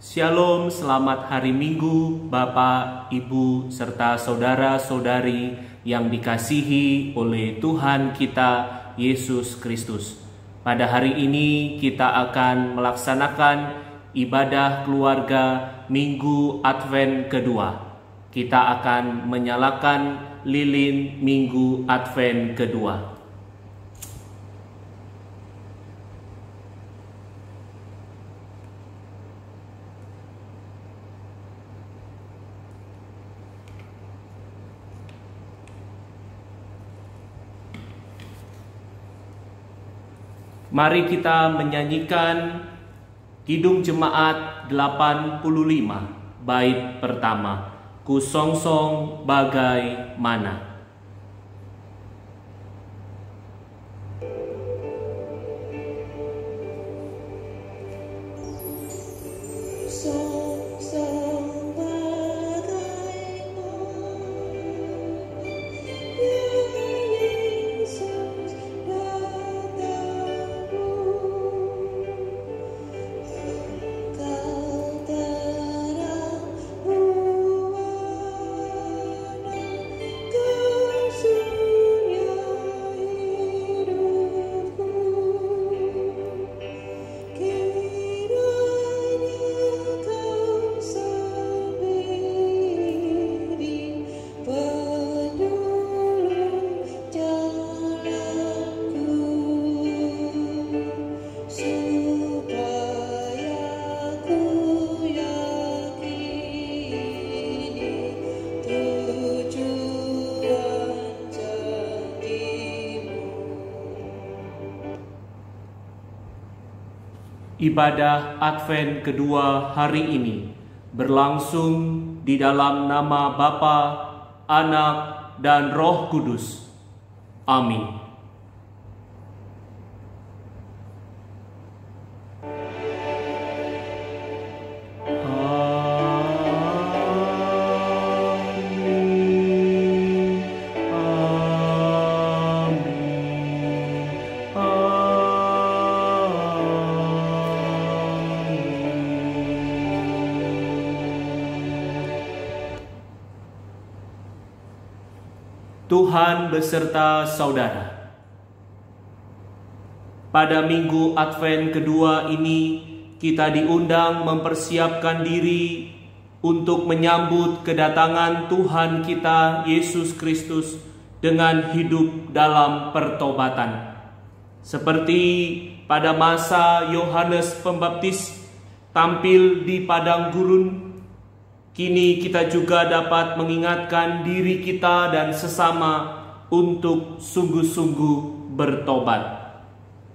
Shalom, selamat hari Minggu, Bapak, Ibu, serta saudara-saudari yang dikasihi oleh Tuhan kita, Yesus Kristus. Pada hari ini kita akan melaksanakan ibadah keluarga Minggu Advent kedua. Kita akan menyalakan lilin Minggu Advent kedua. Mari kita menyanyikan Kidung Jemaat 85, bait pertama, Ku songsong bagaimana. Ibadah Advent kedua hari ini berlangsung di dalam nama Bapa, Anak, dan Roh Kudus. Amin. Tuhan beserta saudara. Pada Minggu Advent kedua ini, kita diundang mempersiapkan diri untuk menyambut kedatangan Tuhan kita Yesus Kristus dengan hidup dalam pertobatan. Seperti pada masa Yohanes Pembaptis tampil di padang gurun, kini kita juga dapat mengingatkan diri kita dan sesama untuk sungguh-sungguh bertobat.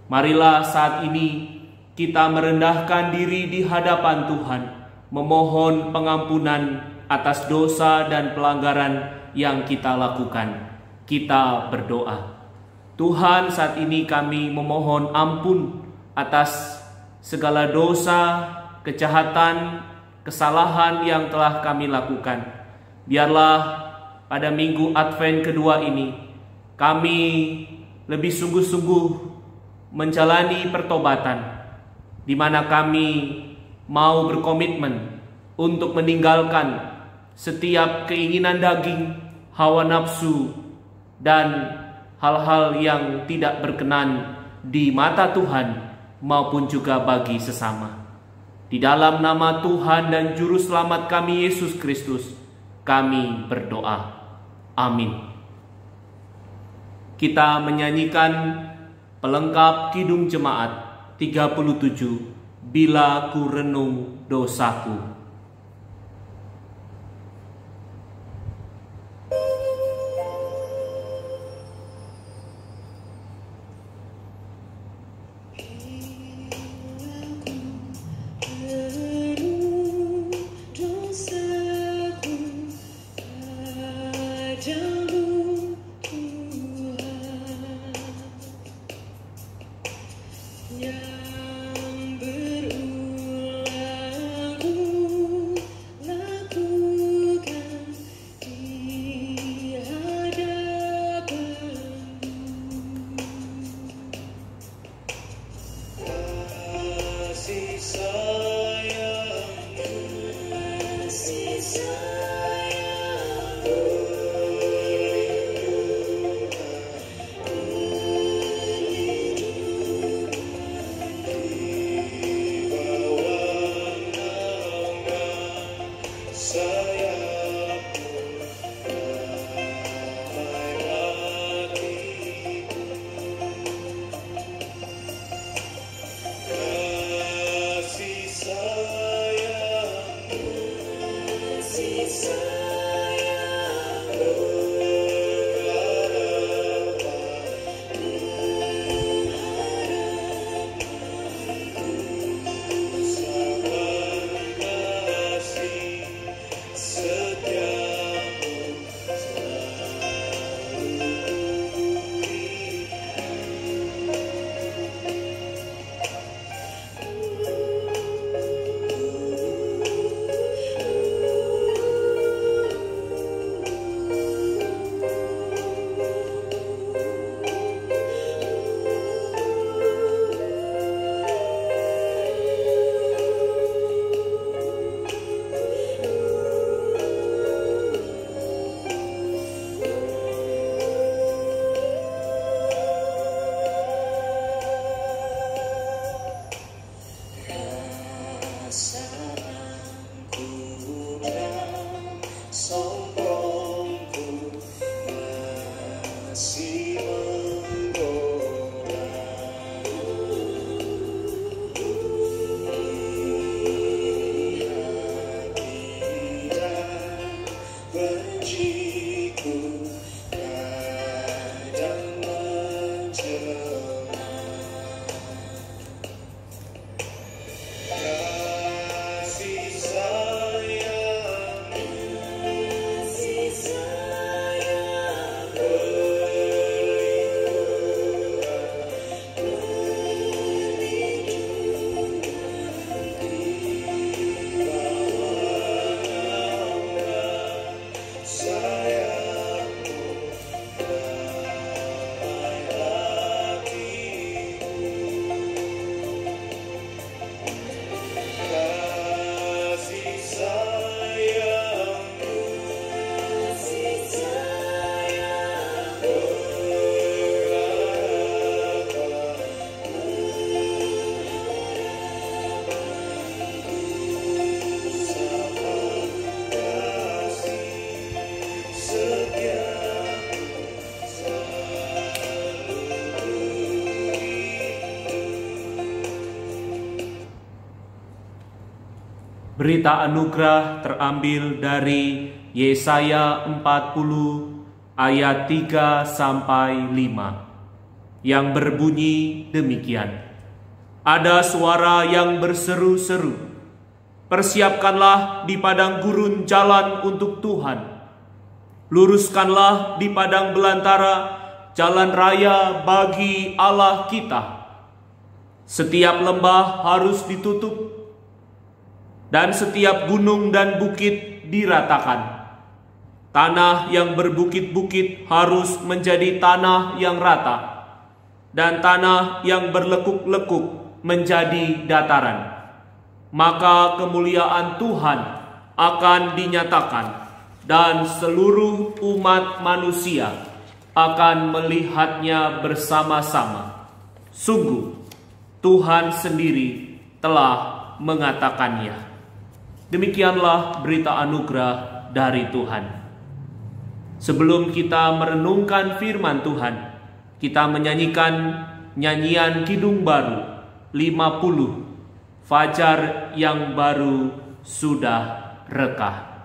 Marilah saat ini kita merendahkan diri di hadapan Tuhan, memohon pengampunan atas dosa dan pelanggaran yang kita lakukan. Kita berdoa. Tuhan, saat ini kami memohon ampun atas segala dosa, kejahatan, kesalahan yang telah kami lakukan. Biarlah pada Minggu Advent kedua ini kami lebih sungguh-sungguh menjalani pertobatan, di mana kami mau berkomitmen untuk meninggalkan setiap keinginan daging, hawa nafsu, dan hal-hal yang tidak berkenan di mata Tuhan maupun juga bagi sesama. Di dalam nama Tuhan dan Juru Selamat kami Yesus Kristus, kami berdoa. Amin. Kita menyanyikan pelengkap Kidung Jemaat 37, Bila Ku Renung Dosaku. Yang berulang Berita anugerah terambil dari Yesaya 40 ayat 3 sampai 5 yang berbunyi demikian. Ada suara yang berseru-seru, "Persiapkanlah di padang gurun jalan untuk Tuhan. Luruskanlah di padang belantara jalan raya bagi Allah kita. Setiap lembah harus ditutup dan setiap gunung dan bukit diratakan. Tanah yang berbukit-bukit harus menjadi tanah yang rata, dan tanah yang berlekuk-lekuk menjadi dataran. Maka kemuliaan Tuhan akan dinyatakan, dan seluruh umat manusia akan melihatnya bersama-sama. Sungguh, Tuhan sendiri telah mengatakannya." Demikianlah berita anugerah dari Tuhan. Sebelum kita merenungkan firman Tuhan, kita menyanyikan nyanyian Kidung Baru 50, Fajar yang baru sudah reka.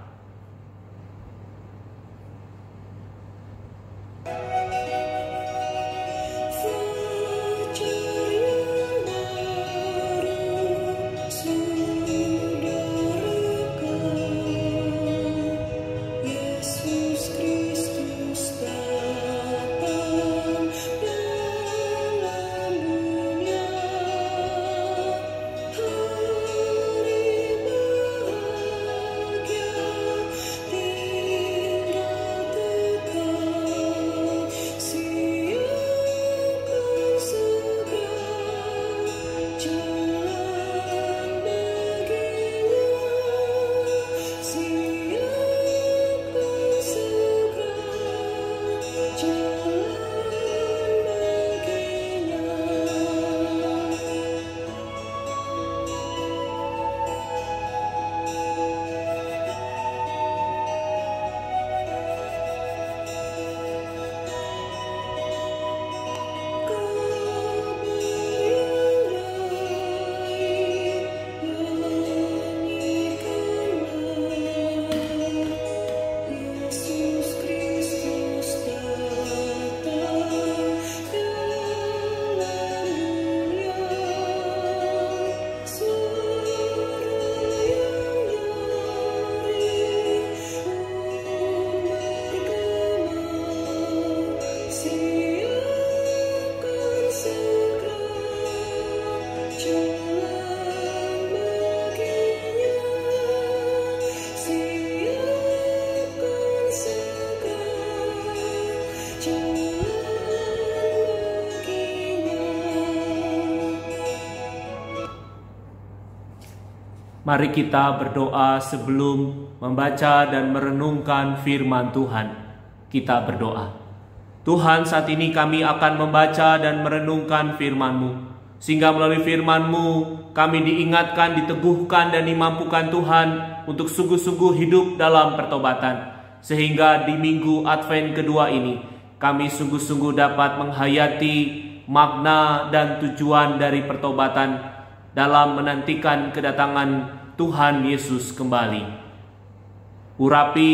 Mari kita berdoa sebelum membaca dan merenungkan firman Tuhan. Kita berdoa. Tuhan, saat ini kami akan membaca dan merenungkan firman-Mu, sehingga melalui firman-Mu kami diingatkan, diteguhkan, dan dimampukan Tuhan untuk sungguh-sungguh hidup dalam pertobatan, sehingga di minggu Advent kedua ini kami sungguh-sungguh dapat menghayati makna dan tujuan dari pertobatan dalam menantikan kedatangan Tuhan Yesus kembali. Urapi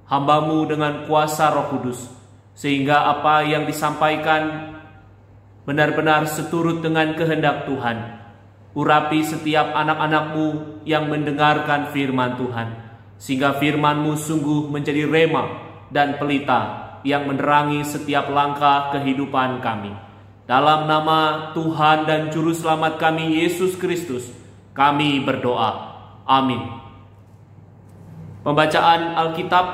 hamba-Mu dengan kuasa Roh Kudus, sehingga apa yang disampaikan benar-benar seturut dengan kehendak Tuhan. Urapi setiap anak-anak-Mu yang mendengarkan firman Tuhan, sehingga firman-Mu sungguh menjadi rema dan pelita yang menerangi setiap langkah kehidupan kami. Dalam nama Tuhan dan Juru Selamat kami, Yesus Kristus, kami berdoa. Amin. Pembacaan Alkitab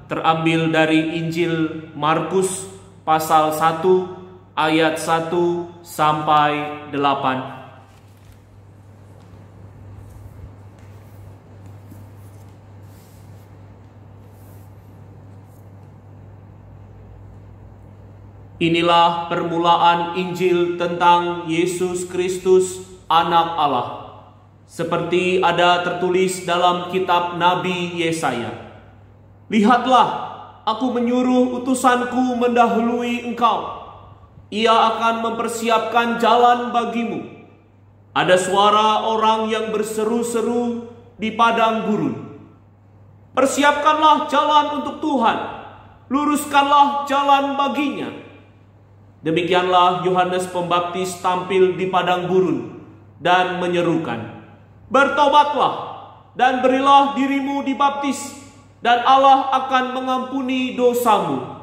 terambil dari Injil Markus pasal 1 ayat 1 sampai 8. Inilah permulaan Injil tentang Yesus Kristus, Anak Allah, seperti ada tertulis dalam kitab Nabi Yesaya. "Lihatlah, aku menyuruh utusanku mendahului engkau. Ia akan mempersiapkan jalan bagimu. Ada suara orang yang berseru-seru, di padang gurun. Persiapkanlah jalan untuk Tuhan, luruskanlah jalan baginya. Demikianlah Yohanes Pembaptis tampil di padang gurun dan menyerukan, "Bertobatlah dan berilah dirimu dibaptis, dan Allah akan mengampuni dosamu."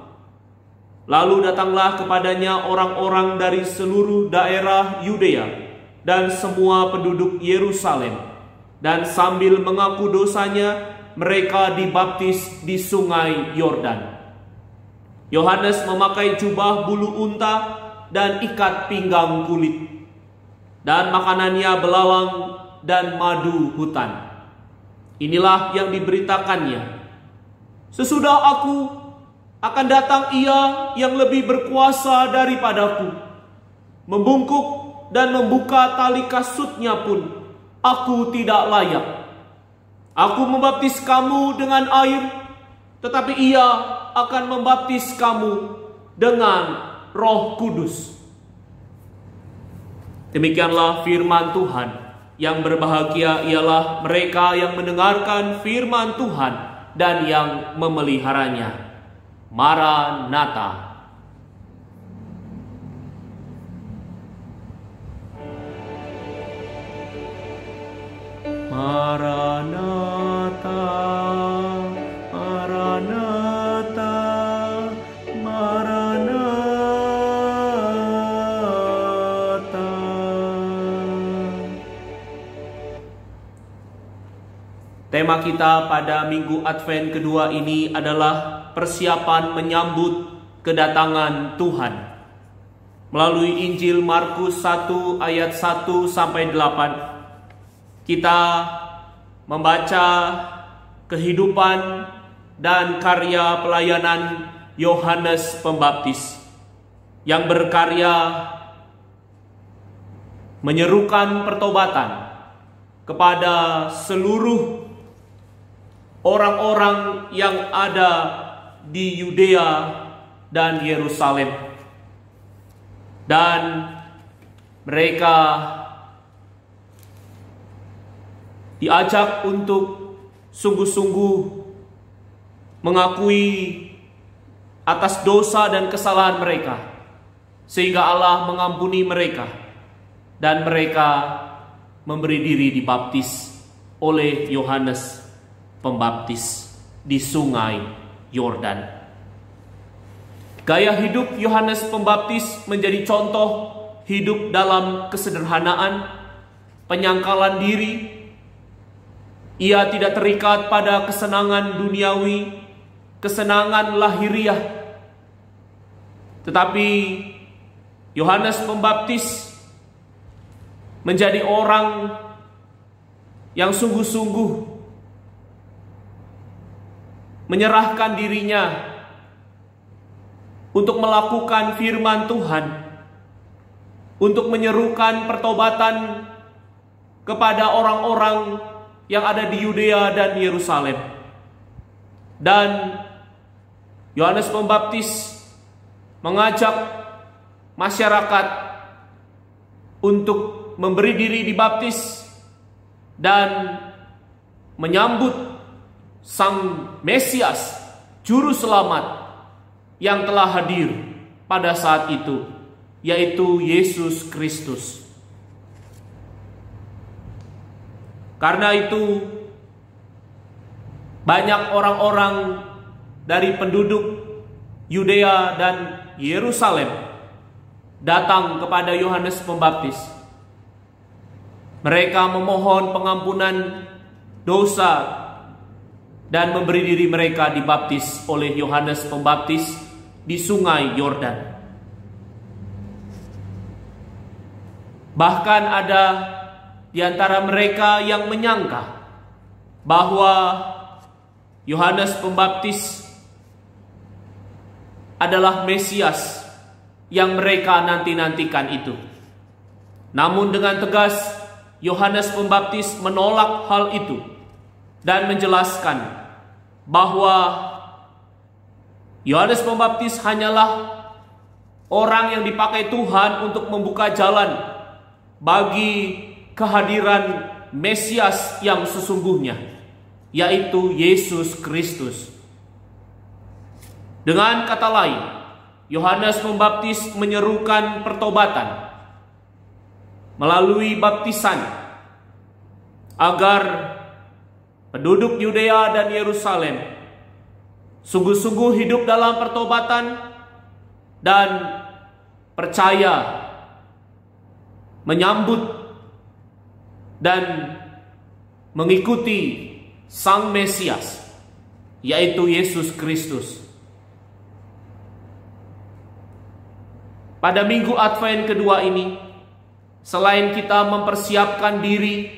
Lalu datanglah kepadanya orang-orang dari seluruh daerah Yudea dan semua penduduk Yerusalem, dan sambil mengaku dosanya, mereka dibaptis di sungai Yordan. Yohanes memakai jubah bulu unta dan ikat pinggang kulit, dan makanannya belalang dan madu hutan. Inilah yang diberitakannya, "Sesudah aku akan datang Ia yang lebih berkuasa daripadaku. Membungkuk dan membuka tali kasutnya pun aku tidak layak. Aku membaptis kamu dengan air, tetapi Ia akan membaptis kamu dengan Roh Kudus." Demikianlah firman Tuhan. Yang berbahagia ialah mereka yang mendengarkan firman Tuhan dan yang memeliharanya. Maranatha. Maranatha, Maranatha, Maranatha. Tema kita pada Minggu Advent kedua ini adalah persiapan menyambut kedatangan Tuhan. Melalui Injil Markus 1 ayat 1 sampai 8, kita membaca kehidupan dan karya pelayanan Yohanes Pembaptis yang berkarya menyerukan pertobatan kepada seluruh orang-orang yang ada di Yudea dan Yerusalem, dan mereka diajak untuk sungguh-sungguh mengakui atas dosa dan kesalahan mereka, sehingga Allah mengampuni mereka, dan mereka memberi diri dibaptis oleh Yohanes Pembaptis di sungai Yordan. Gaya hidup Yohanes Pembaptis menjadi contoh hidup dalam kesederhanaan, penyangkalan diri. Ia tidak terikat pada kesenangan duniawi, kesenangan lahiriah. Tetapi Yohanes Pembaptis menjadi orang yang sungguh-sungguh menyerahkan dirinya untuk melakukan firman Tuhan, untuk menyerukan pertobatan kepada orang-orang yang ada di Yudea dan Yerusalem. Dan Yohanes Pembaptis mengajak masyarakat untuk memberi diri dibaptis dan menyambut Sang Mesias, Juru Selamat yang telah hadir pada saat itu, yaitu Yesus Kristus. Karena itu, banyak orang-orang dari penduduk Yudea dan Yerusalem datang kepada Yohanes Pembaptis. Mereka memohon pengampunan dosa dan memberi diri mereka dibaptis oleh Yohanes Pembaptis di sungai Yordan. Bahkan ada di antara mereka yang menyangka bahwa Yohanes Pembaptis adalah Mesias yang mereka nanti-nantikan itu. Namun dengan tegas Yohanes Pembaptis menolak hal itu dan menjelaskan bahwa Yohanes Pembaptis hanyalah orang yang dipakai Tuhan untuk membuka jalan bagi kehadiran Mesias yang sesungguhnya, yaitu Yesus Kristus. Dengan kata lain, Yohanes Pembaptis menyerukan pertobatan melalui baptisan agar penduduk Yudea dan Yerusalem sungguh-sungguh hidup dalam pertobatan dan percaya, menyambut dan mengikuti Sang Mesias, yaitu Yesus Kristus. Pada minggu Advent kedua ini, selain kita mempersiapkan diri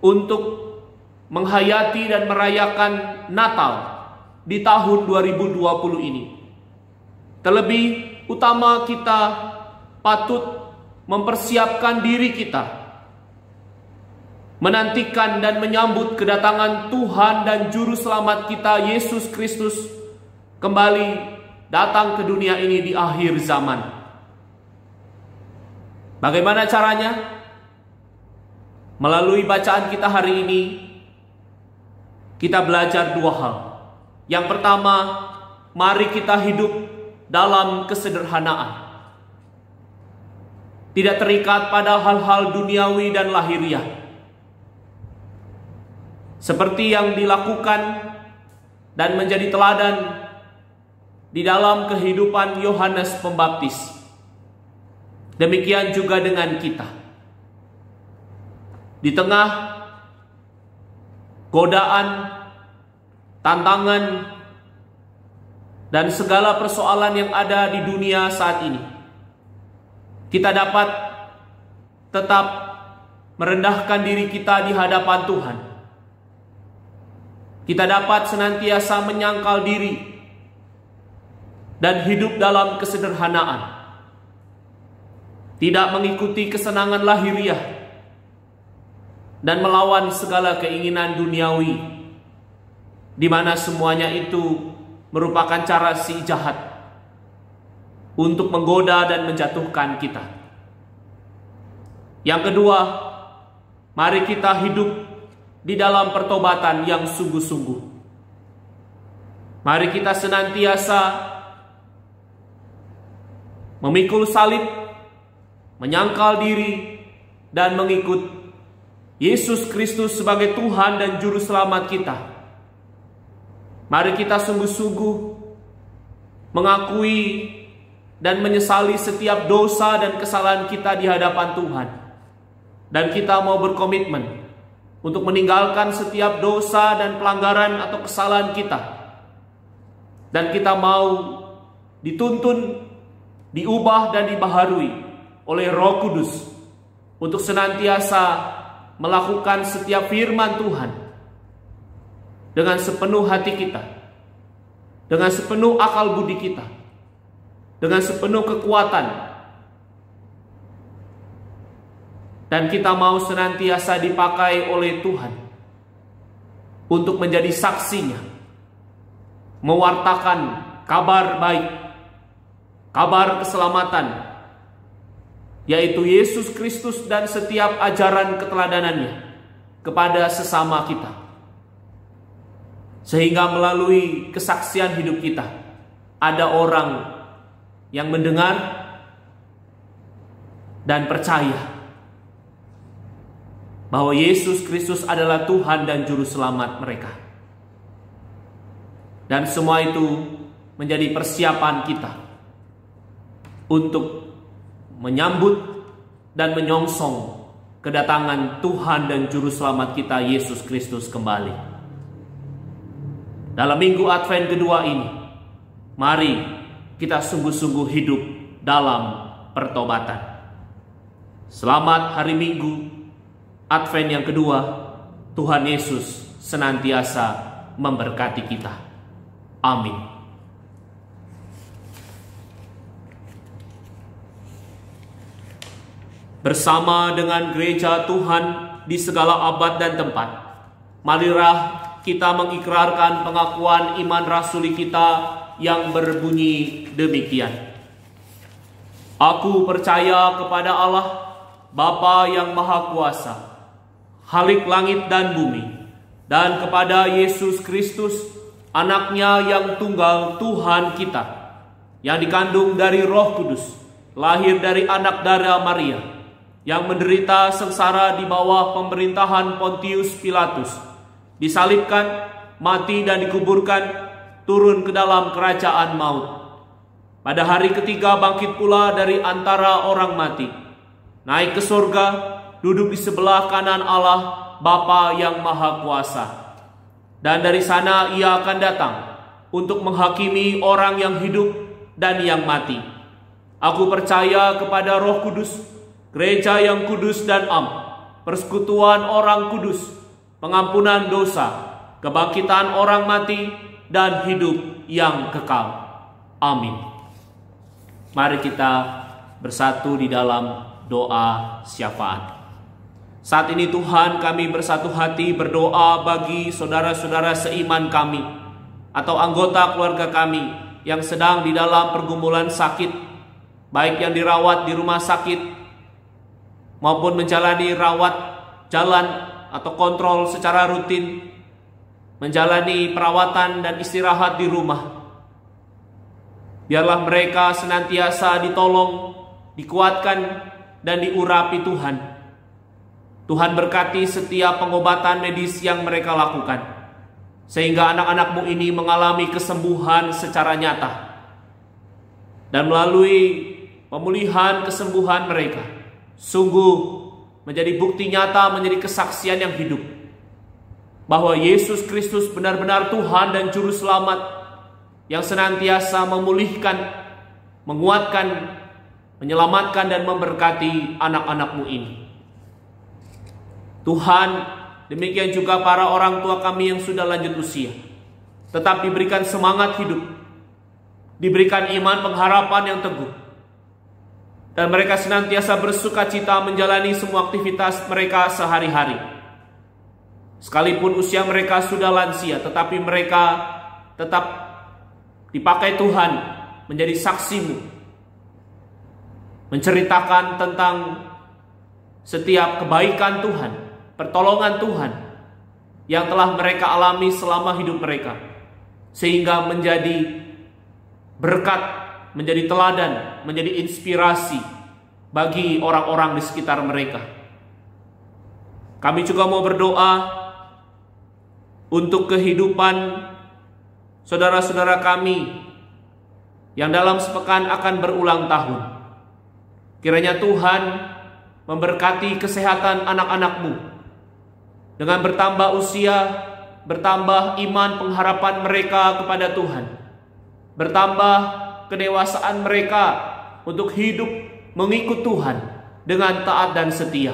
untuk menghayati dan merayakan Natal di tahun 2020 ini, terlebih utama kita patut mempersiapkan diri kita, menantikan dan menyambut kedatangan Tuhan dan Juru Selamat kita Yesus Kristus kembali datang ke dunia ini di akhir zaman. Bagaimana caranya? Melalui bacaan kita hari ini, kita belajar dua hal. Yang pertama, mari kita hidup dalam kesederhanaan, tidak terikat pada hal-hal duniawi dan lahiriah, seperti yang dilakukan dan menjadi teladan di dalam kehidupan Yohanes Pembaptis. Demikian juga dengan kita. Di tengah godaan, tantangan, dan segala persoalan yang ada di dunia saat ini, kita dapat tetap merendahkan diri kita di hadapan Tuhan. Kita dapat senantiasa menyangkal diri dan hidup dalam kesederhanaan, tidak mengikuti kesenangan lahiriah dan melawan segala keinginan duniawi, di mana semuanya itu merupakan cara si jahat untuk menggoda dan menjatuhkan kita. Yang kedua, mari kita hidup di dalam pertobatan yang sungguh-sungguh. Mari kita senantiasa memikul salib, menyangkal diri, dan mengikut Yesus Kristus sebagai Tuhan dan Juru Selamat kita. Mari kita sungguh-sungguh mengakui dan menyesali setiap dosa dan kesalahan kita di hadapan Tuhan. Dan kita mau berkomitmen untuk meninggalkan setiap dosa dan pelanggaran atau kesalahan kita. Dan kita mau dituntun, diubah dan dibaharui oleh Roh Kudus untuk senantiasa melakukan setiap firman Tuhan dengan sepenuh hati kita, dengan sepenuh akal budi kita, dengan sepenuh kekuatan, dan kita mau senantiasa dipakai oleh Tuhan untuk menjadi saksinya, mewartakan kabar baik, kabar keselamatan, yaitu Yesus Kristus dan setiap ajaran keteladanannya kepada sesama kita. Sehingga melalui kesaksian hidup kita, ada orang yang mendengar dan percaya bahwa Yesus Kristus adalah Tuhan dan Juru Selamat mereka. Dan semua itu menjadi persiapan kita untuk menyambut dan menyongsong kedatangan Tuhan dan Juru Selamat kita Yesus Kristus kembali. Dalam minggu Advent kedua ini, mari kita sungguh-sungguh hidup dalam pertobatan. Selamat hari Minggu Advent yang kedua. Tuhan Yesus senantiasa memberkati kita. Amin. Bersama dengan gereja Tuhan di segala abad dan tempat, marilah kita mengikrarkan pengakuan iman rasuli kita yang berbunyi demikian. Aku percaya kepada Allah, Bapa yang Maha Kuasa, Khalik langit dan bumi, dan kepada Yesus Kristus, anaknya yang tunggal Tuhan kita, yang dikandung dari Roh Kudus, lahir dari anak darah Maria, yang menderita sengsara di bawah pemerintahan Pontius Pilatus, disalibkan, mati dan dikuburkan, turun ke dalam kerajaan maut. Pada hari ketiga bangkit pula dari antara orang mati, naik ke surga, duduk di sebelah kanan Allah Bapa yang Maha Kuasa. Dan dari sana ia akan datang untuk menghakimi orang yang hidup dan yang mati. Aku percaya kepada Roh Kudus, gereja yang kudus dan am, persekutuan orang kudus, pengampunan dosa, kebangkitan orang mati, dan hidup yang kekal. Amin. Mari kita bersatu di dalam doa syafaat. Saat ini Tuhan, kami bersatu hati berdoa bagi saudara-saudara seiman kami atau anggota keluarga kami yang sedang di dalam pergumulan sakit, baik yang dirawat di rumah sakit maupun menjalani rawat jalan atau kontrol secara rutin, menjalani perawatan dan istirahat di rumah. Biarlah mereka senantiasa ditolong, dikuatkan, dan diurapi Tuhan. Tuhan berkati setiap pengobatan medis yang mereka lakukan, sehingga anak-anak-Mu ini mengalami kesembuhan secara nyata. Dan melalui pemulihan kesembuhan mereka, sungguh menjadi bukti nyata, menjadi kesaksian yang hidup, bahwa Yesus Kristus benar-benar Tuhan dan Juru Selamat, yang senantiasa memulihkan, menguatkan, menyelamatkan, dan memberkati anak-anak-Mu ini. Tuhan, demikian juga para orang tua kami yang sudah lanjut usia, tetap diberikan semangat hidup, diberikan iman pengharapan yang teguh, dan mereka senantiasa bersuka cita menjalani semua aktivitas mereka sehari-hari. Sekalipun usia mereka sudah lansia, tetapi mereka tetap dipakai Tuhan menjadi saksi-Mu, menceritakan tentang setiap kebaikan Tuhan, pertolongan Tuhan yang telah mereka alami selama hidup mereka, sehingga menjadi berkat, menjadi teladan, menjadi inspirasi bagi orang-orang di sekitar mereka. Kami juga mau berdoa untuk kehidupan saudara-saudara kami yang dalam sepekan akan berulang tahun. Kiranya Tuhan memberkati kesehatan anak-anak-Mu, dengan bertambah usia, bertambah iman pengharapan mereka kepada Tuhan, bertambah kedewasaan mereka untuk hidup mengikut Tuhan dengan taat dan setia.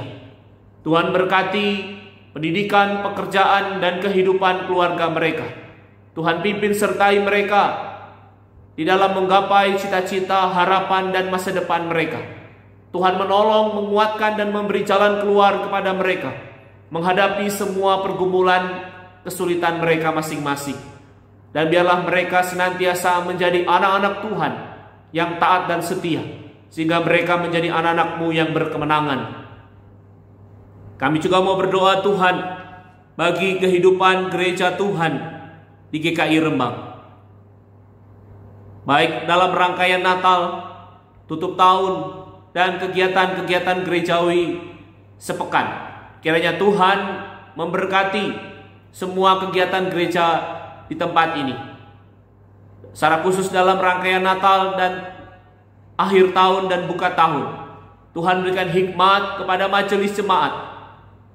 Tuhan berkati pendidikan, pekerjaan, dan kehidupan keluarga mereka. Tuhan pimpin sertai mereka di dalam menggapai cita-cita, harapan, dan masa depan mereka. Tuhan menolong, menguatkan, dan memberi jalan keluar kepada mereka menghadapi semua pergumulan, kesulitan mereka masing-masing. Dan biarlah mereka senantiasa menjadi anak-anak Tuhan yang taat dan setia, sehingga mereka menjadi anak-anak-Mu yang berkemenangan. Kami juga mau berdoa Tuhan bagi kehidupan gereja Tuhan di GKI Rembang, baik dalam rangkaian Natal, tutup tahun, dan kegiatan-kegiatan gerejawi sepekan. Kiranya Tuhan memberkati semua kegiatan gereja di tempat ini, secara khusus dalam rangkaian Natal dan akhir tahun dan buka tahun. Tuhan berikan hikmat kepada majelis jemaat,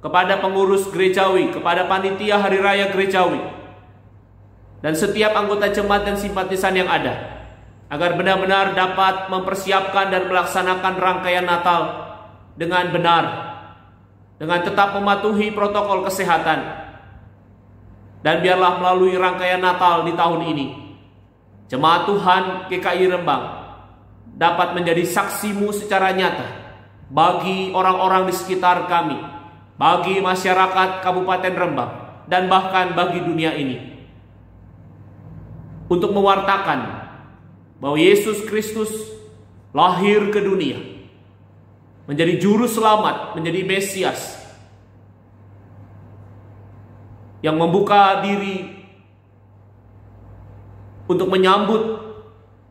kepada pengurus gerejawi, kepada panitia hari raya gerejawi, dan setiap anggota jemaat dan simpatisan yang ada, agar benar-benar dapat mempersiapkan dan melaksanakan rangkaian Natal dengan benar, dengan tetap mematuhi protokol kesehatan. Dan biarlah melalui rangkaian Natal di tahun ini, jemaat Tuhan GKI Rembang dapat menjadi saksi-Mu secara nyata bagi orang-orang di sekitar kami, bagi masyarakat Kabupaten Rembang, dan bahkan bagi dunia ini, untuk mewartakan bahwa Yesus Kristus lahir ke dunia, menjadi juru selamat, menjadi Mesias, yang membuka diri untuk menyambut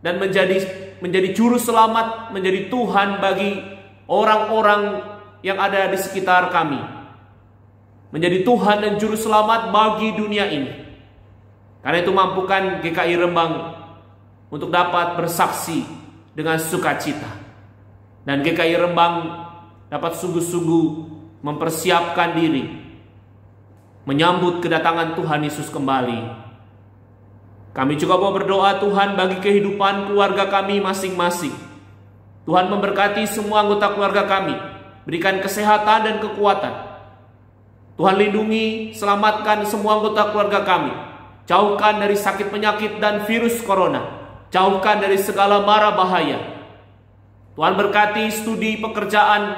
dan menjadi juru selamat, menjadi Tuhan bagi orang-orang yang ada di sekitar kami, menjadi Tuhan dan juru selamat bagi dunia ini. Karena itu mampukan GKI Rembang untuk dapat bersaksi dengan sukacita, dan GKI Rembang dapat sungguh-sungguh mempersiapkan diri menyambut kedatangan Tuhan Yesus kembali. Kami juga mau berdoa Tuhan bagi kehidupan keluarga kami masing-masing. Tuhan memberkati semua anggota keluarga kami, berikan kesehatan dan kekuatan. Tuhan lindungi, selamatkan semua anggota keluarga kami. Jauhkan dari sakit penyakit dan virus corona. Jauhkan dari segala mara bahaya. Tuhan berkati studi pekerjaan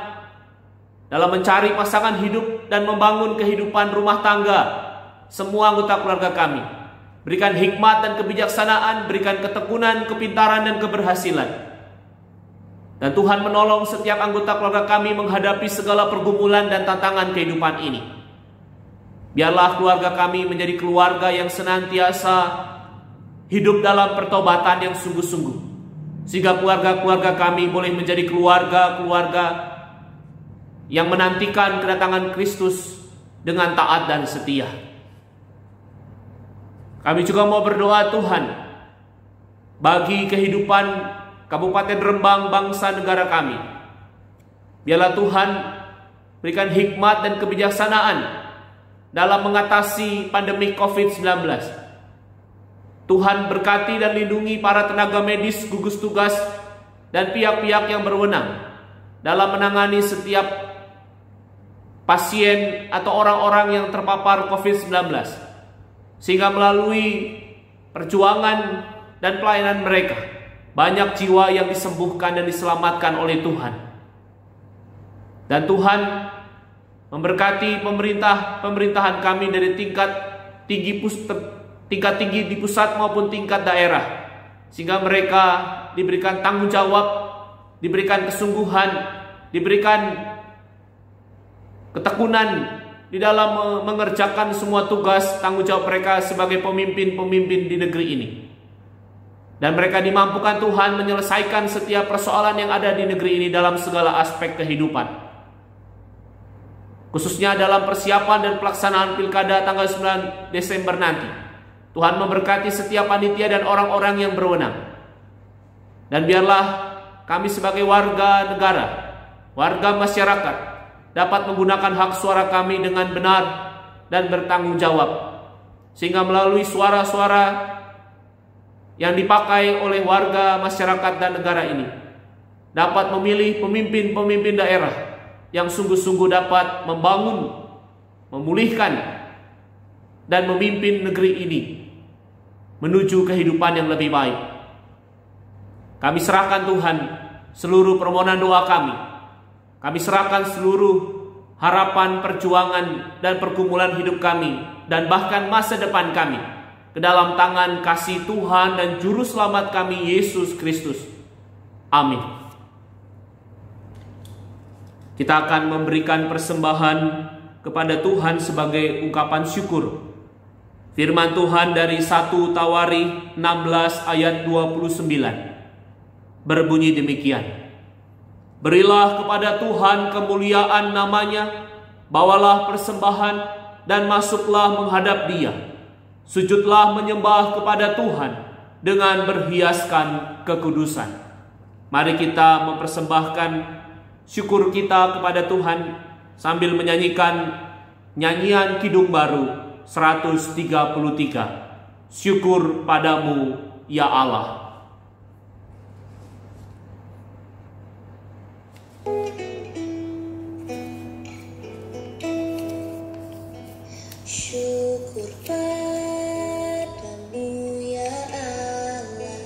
dalam mencari pasangan hidup dan membangun kehidupan rumah tangga semua anggota keluarga kami. Berikan hikmat dan kebijaksanaan, berikan ketekunan, kepintaran dan keberhasilan. Dan Tuhan menolong setiap anggota keluarga kami menghadapi segala pergumulan dan tantangan kehidupan ini. Biarlah keluarga kami menjadi keluarga yang senantiasa hidup dalam pertobatan yang sungguh-sungguh, sehingga keluarga-keluarga kami boleh menjadi keluarga-keluarga yang menantikan kedatangan Kristus dengan taat dan setia. Kami juga mau berdoa Tuhan bagi kehidupan Kabupaten Rembang, bangsa negara kami. Biarlah Tuhan berikan hikmat dan kebijaksanaan dalam mengatasi pandemi COVID-19. Tuhan berkati dan lindungi para tenaga medis, gugus tugas, dan pihak-pihak yang berwenang dalam menangani setiap pasien atau orang-orang yang terpapar COVID-19. Sehingga melalui perjuangan dan pelayanan mereka, banyak jiwa yang disembuhkan dan diselamatkan oleh Tuhan. Dan Tuhan memberkati pemerintahan kami dari tingkat tinggi di pusat maupun tingkat daerah, sehingga mereka diberikan tanggung jawab, diberikan kesungguhan, diberikan ketekunan di dalam mengerjakan semua tugas tanggung jawab mereka sebagai pemimpin-pemimpin di negeri ini. Dan mereka dimampukan Tuhan menyelesaikan setiap persoalan yang ada di negeri ini dalam segala aspek kehidupan. Khususnya dalam persiapan dan pelaksanaan pilkada tanggal 9 Desember nanti. Tuhan memberkati setiap panitia dan orang-orang yang berwenang. Dan biarlah kami sebagai warga negara, warga masyarakat, dapat menggunakan hak suara kami dengan benar dan bertanggung jawab, sehingga melalui suara-suara yang dipakai oleh warga masyarakat dan negara ini dapat memilih pemimpin-pemimpin daerah yang sungguh-sungguh dapat membangun, memulihkan, dan memimpin negeri ini menuju kehidupan yang lebih baik. Kami serahkan Tuhan seluruh permohonan doa kami. Kami serahkan seluruh harapan, perjuangan, dan pergumulan hidup kami, dan bahkan masa depan kami, ke dalam tangan kasih Tuhan dan Juru Selamat kami, Yesus Kristus. Amin. Kita akan memberikan persembahan kepada Tuhan sebagai ungkapan syukur. Firman Tuhan dari 1 Tawari 16 ayat 29 berbunyi demikian. Berilah kepada Tuhan kemuliaan namanya, bawalah persembahan dan masuklah menghadap Dia. Sujudlah menyembah kepada Tuhan dengan berhiaskan kekudusan. Mari kita mempersembahkan syukur kita kepada Tuhan sambil menyanyikan nyanyian Kidung Baru 133. Syukur padamu ya Allah. Syukur padamu ya Allah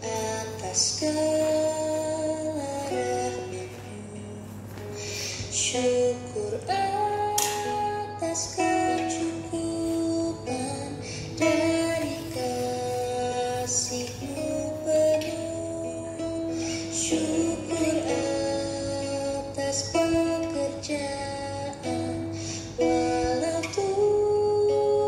atas segala rahmat-Mu. Syukur atas kecukupan dari kasih-Mu penuh. Syukur atas pekerjaan walau Tuhan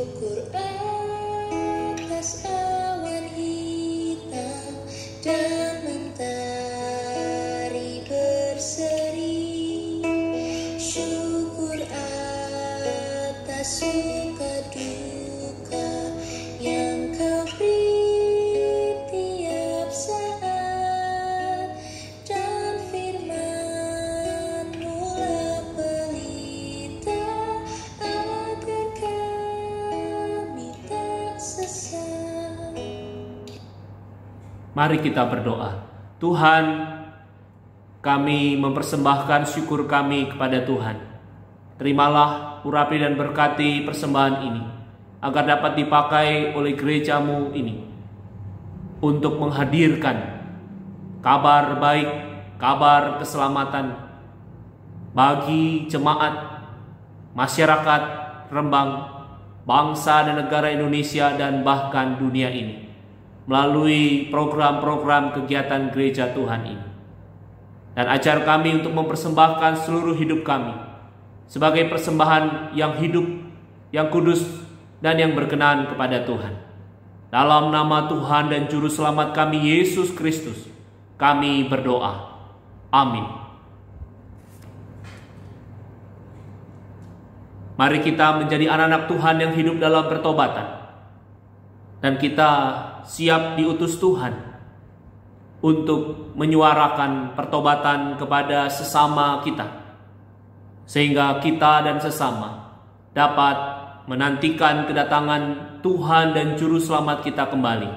syukur atas awan hitam dan mentari berseri. Syukur atas suka duka yang kau beri tiap saat, dan firman-Mu lah pelita agar kami tak sesat. Mari kita berdoa. Tuhan, kami mempersembahkan syukur kami kepada Tuhan. Terimalah, urapi dan berkati persembahan ini, agar dapat dipakai oleh gereja-Mu ini untuk menghadirkan kabar baik, kabar keselamatan bagi jemaat, masyarakat Rembang, bangsa dan negara Indonesia, dan bahkan dunia ini, melalui program-program kegiatan gereja Tuhan ini. Dan ajar kami untuk mempersembahkan seluruh hidup kami sebagai persembahan yang hidup, yang kudus, dan yang berkenan kepada Tuhan. Dalam nama Tuhan dan Juru Selamat kami, Yesus Kristus, kami berdoa. Amin. Mari kita menjadi anak-anak Tuhan yang hidup dalam pertobatan. Dan kita siap diutus Tuhan untuk menyuarakan pertobatan kepada sesama kita, sehingga kita dan sesama dapat menantikan kedatangan Tuhan dan Juru Selamat kita kembali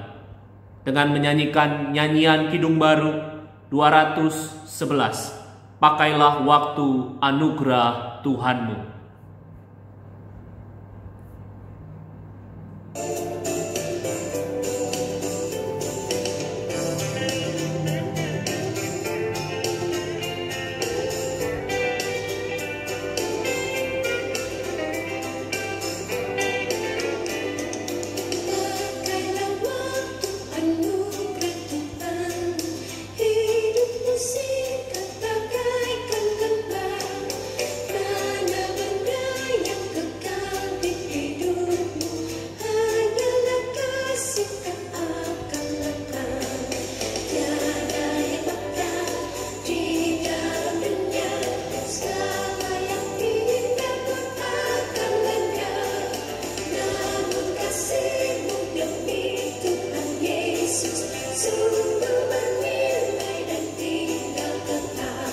dengan menyanyikan nyanyian Kidung Baru 211, Pakailah Waktu Anugerah Tuhanmu. Pakailah waktu anugerah Tuhan, hidupmu singkat bagaikan gembala. Mana benda yang kekal di hidupmu, hanyalah kasih tak akan lekang. Tiada yang bakal di dalam dunia, segala yang indah pun akan lenyap. Namun kasih-Mu demi Tuhan Yesus sungguh bernilai dan tinggal kekal.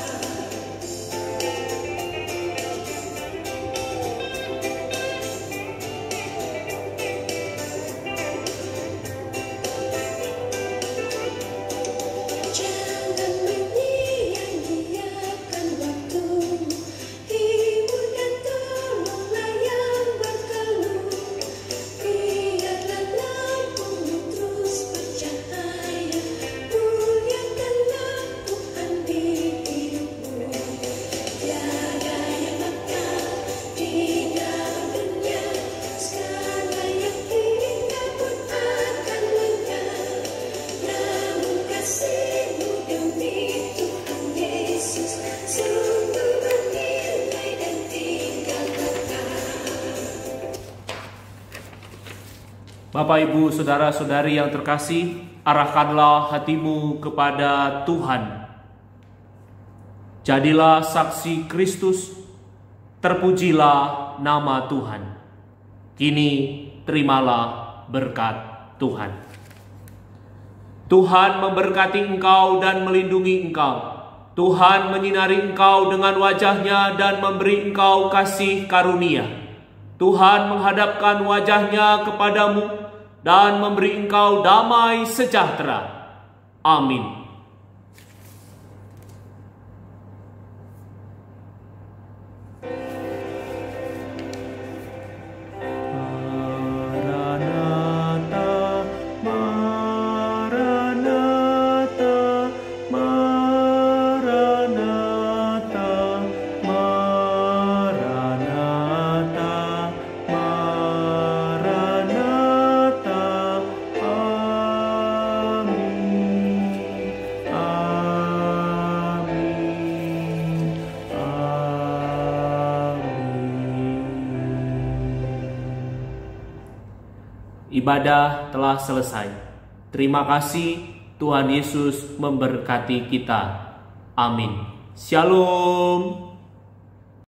Jangan menyia-nyiakan waktumu, hibur dan tolonglah yang berkeluh. Biarlah lampumu terus bercahaya, muliakanlah Tuhan di hidupmu. Tiada yang bakal di dalam dunia, segala yang indah pun akan lenyap. Namun kasih-Mu demi Tuhan Yesus sungguh bernilai dan tinggal kekal. Bapak, Ibu, Saudara-saudari yang terkasih, arahkanlah hatimu kepada Tuhan. Jadilah saksi Kristus, terpujilah nama Tuhan. Kini terimalah berkat Tuhan. Tuhan memberkati engkau dan melindungi engkau. Tuhan menyinari engkau dengan wajah-Nya dan memberi engkau kasih karunia. Tuhan menghadapkan wajah-Nya kepadamu dan memberi engkau damai sejahtera. Amin. Maranatha, Maranatha, Maranatha, Maranatha, Maranatha. Amin. Ibadah telah selesai. Terima kasih, Tuhan Yesus memberkati kita. Amin. Shalom.